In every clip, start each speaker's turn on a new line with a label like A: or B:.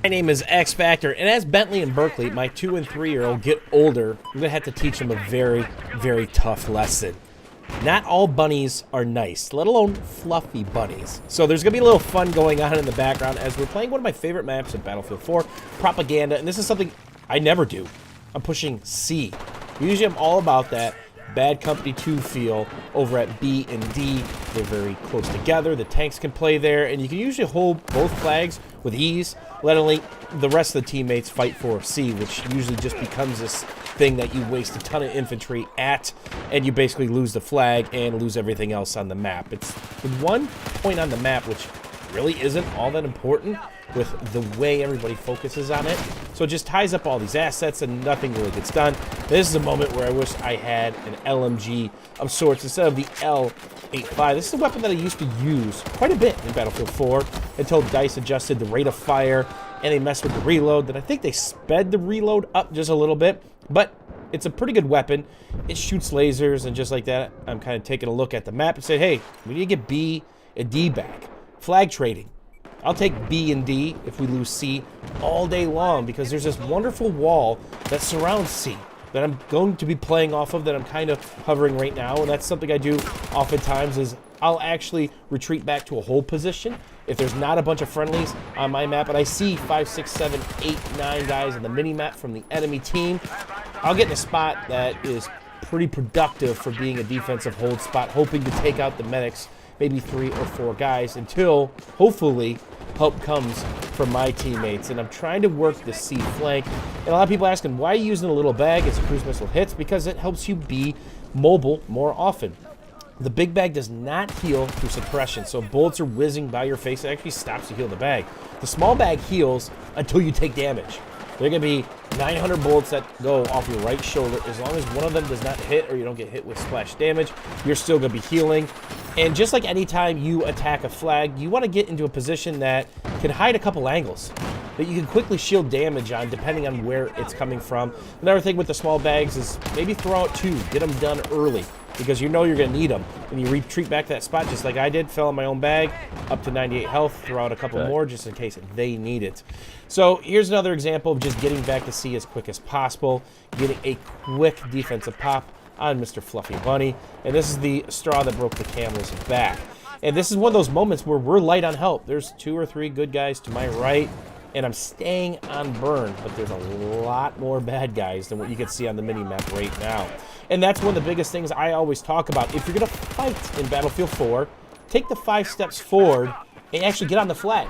A: My name is X Factor, and as Bentley and Berkeley, my 2- and 3-year-old, get older, I'm going to have to teach them a very, very tough lesson. Not all bunnies are nice, let alone fluffy bunnies. So there's going to be a little fun going on in the background as we're playing one of my favorite maps in Battlefield 4, Propaganda, and this is something I never do. I'm pushing C. Usually I'm all about that Bad Company 2 feel over at B and D. They're very close together. The tanks can play there, and you can usually hold both flags with ease, letting the rest of the teammates fight for C, which usually just becomes this thing that you waste a ton of infantry at, and you basically lose the flag and lose everything else on the map. It's the one point on the map which really isn't all that important with the way everybody focuses on it. So it just ties up all these assets and nothing really gets done. This is a moment where I wish I had an LMG of sorts instead of the L85. This is a weapon that I used to use quite a bit in Battlefield 4 until DICE adjusted the rate of fire and they messed with the reload. Then I think they sped the reload up just a little bit, but it's a pretty good weapon. It shoots lasers, and just like that, I'm kind of taking a look at the map and saying, hey, we need to get B and D back. Flag trading. I'll take B and D if we lose C all day long, because there's this wonderful wall that surrounds C that I'm going to be playing off of, that I'm kind of hovering right now, and that's something I do oftentimes is I'll actually retreat back to a hold position if there's not a bunch of friendlies on my map and I see 5, 6, 7, 8, 9 guys in the mini-map from the enemy team. I'll get in a spot that is pretty productive for being a defensive hold spot, hoping to take out the medics, maybe 3 or 4 guys, until hopefully help comes from my teammates. And I'm trying to work the C flank. And a lot of people asking, why are you using a little bag as a cruise missile hits? Because it helps you be mobile more often. The big bag does not heal through suppression, so bullets are whizzing by your face. It actually stops to heal the bag. The small bag heals until you take damage. There are going to be 900 bullets that go off your right shoulder. As long as one of them does not hit or you don't get hit with splash damage, you're still going to be healing. And just like any time you attack a flag, you want to get into a position that can hide a couple angles that you can quickly shield damage on depending on where it's coming from. Another thing with the small bags is maybe throw out 2, get them done early, because you know you're going to need them. And you retreat back to that spot just like I did, fell in my own bag, up to 98 health, throw out a couple more just in case they need it. So here's another example of just getting back to C as quick as possible, getting a quick defensive pop on Mr. Fluffy Bunny. And this is the straw that broke the camel's back. And this is one of those moments where we're light on help. There's 2 or 3 good guys to my right, and I'm staying on burn, but there's a lot more bad guys than what you can see on the mini-map right now. And that's one of the biggest things I always talk about. If you're going to fight in Battlefield 4, take the 5 steps forward and actually get on the flag.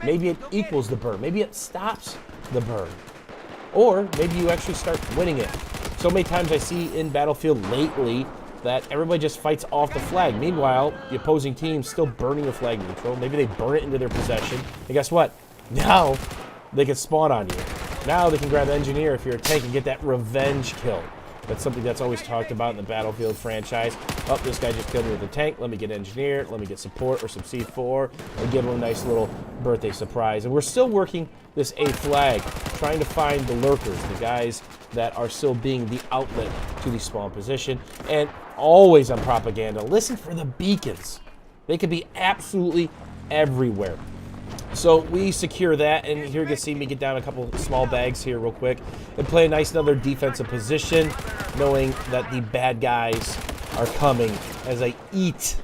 A: Maybe it equals the burn. Maybe it stops the burn. Or maybe you actually start winning it. So many times I see in Battlefield lately that everybody just fights off the flag. Meanwhile, the opposing team's still burning the flag neutral. Maybe they burn it into their possession. And guess what? Now they can spawn on you. Now they can grab Engineer if you're a tank and get that revenge kill. That's something that's always talked about in the Battlefield franchise. Oh, this guy just killed me with a tank. Let me get Engineer. Let me get support or some C4 and give him a nice little birthday surprise. And we're still working this A flag, trying to find the lurkers, the guys that are still being the outlet to the spawn position. And always on Propaganda, listen for the beacons. They could be absolutely everywhere. So we secure that, and here you can see me get down a couple small bags here real quick and play a nice another defensive position, knowing that the bad guys are coming as I eat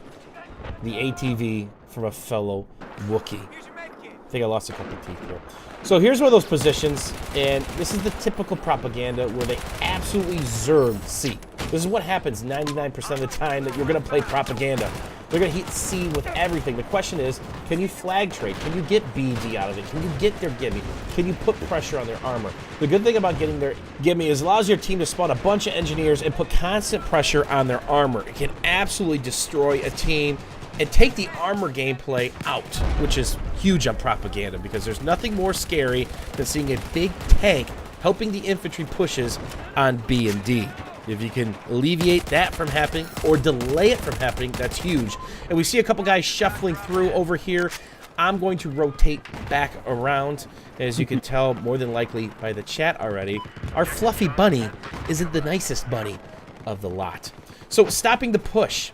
A: the ATV from a fellow Wookiee. I think I lost a couple teeth here. So here's one of those positions, and this is the typical Propaganda where they absolutely zerg C. This is what happens 99% of the time that you're going to play Propaganda. They're going to hit C with everything. The question is, can you flag trade? Can you get BD out of it? Can you get their gimme? Can you put pressure on their armor? The good thing about getting their gimme is it allows your team to spawn a bunch of engineers and put constant pressure on their armor. It can absolutely destroy a team and take the armor gameplay out, which is huge on Propaganda, because there's nothing more scary than seeing a big tank helping the infantry pushes on B and D. If you can alleviate that from happening or delay it from happening, that's huge. And we see a couple guys shuffling through over here. I'm going to rotate back around. As you can tell, more than likely by the chat already, our Fluffy Bunny isn't the nicest bunny of the lot. So stopping the push.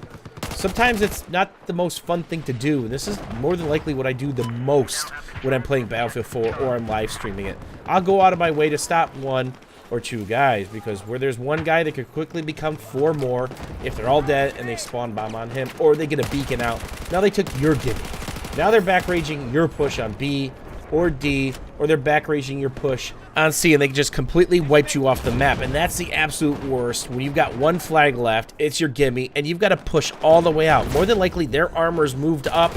A: sometimes it's not the most fun thing to do. And this is more than likely what I do the most when I'm playing Battlefield 4 or I'm live streaming it. I'll go out of my way to stop 1 or 2 guys, because where there's 1 guy that could quickly become 4 more if they're all dead and they spawn bomb on him, or they get a beacon out. Now they took your gimme. Now they're back raging your push on B or D, or they're back raging your push on C, and they just completely wiped you off the map. And that's the absolute worst. When you've got 1 flag left, it's your gimme, and you've got to push all the way out. More than likely, their armor's moved up.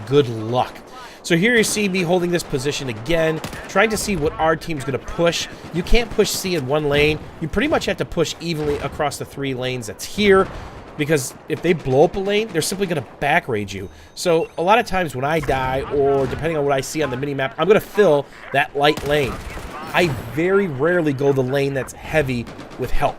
A: Good luck. So here you see me holding this position again, trying to see what our team's going to push. You can't push C in 1 lane. You pretty much have to push evenly across the 3 lanes that's here, because if they blow up a lane, they're simply going to back rage you. So a lot of times when I die, or depending on what I see on the minimap, I'm going to fill that light lane. I very rarely go the lane that's heavy with help,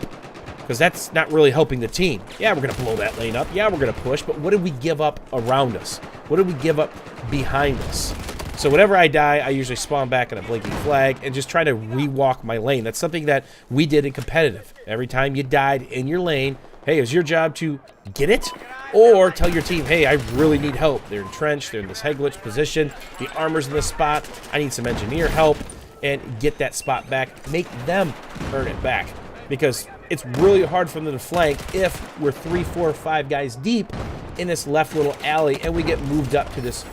A: because that's not really helping the team. Yeah, we're going to blow that lane up. Yeah, we're going to push, but what did we give up around us? What did we give up behind us? So whenever I die, I usually spawn back on a blinking flag and just try to re-walk my lane. That's something that we did in competitive. Every time you died in your lane, hey, it was your job to get it, or tell your team, hey, I really need help. They're entrenched, they're in this head glitch position, the armor's in this spot, I need some engineer help, and get that spot back. Make them earn it back, because it's really hard for them to flank if we're 3, 4, 5 guys deep in this left little alley and we get moved up to this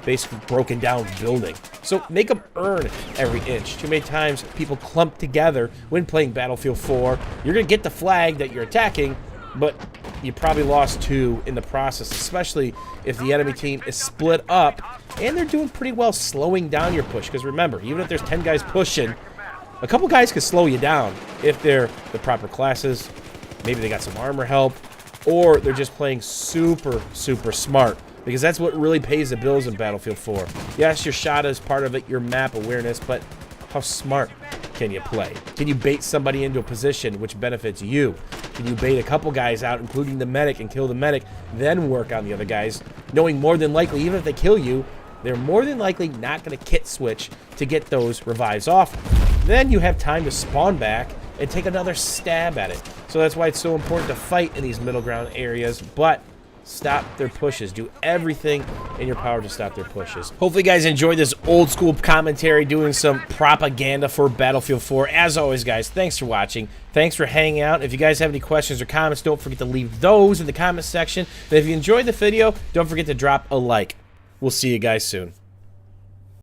A: basically broken down building. So make them earn every inch. Too many times people clump together when playing Battlefield 4. You're going to get the flag that you're attacking, but you probably lost 2 in the process, especially if the enemy team is split up and they're doing pretty well slowing down your push. Because remember, even if there's 10 guys pushing, a couple guys could slow you down if they're the proper classes. Maybe they got some armor help, or they're just playing super, super smart, because that's what really pays the bills in Battlefield 4. Yes, your shot is part of it, your map awareness, but how smart can you play? Can you bait somebody into a position which benefits you? Can you bait a couple guys out, including the medic, and kill the medic, then work on the other guys, knowing more than likely, even if they kill you, they're more than likely not going to kit switch to get those revives off. Then you have time to spawn back and take another stab at it. So that's why it's so important to fight in these middle ground areas, but stop their pushes. Do everything in your power to stop their pushes. Hopefully you guys enjoyed this old school commentary, doing some propaganda for Battlefield 4. As always, guys, thanks for watching. Thanks for hanging out. If you guys have any questions or comments, don't forget to leave those in the comment section. And if you enjoyed the video, don't forget to drop a like. We'll see you guys soon.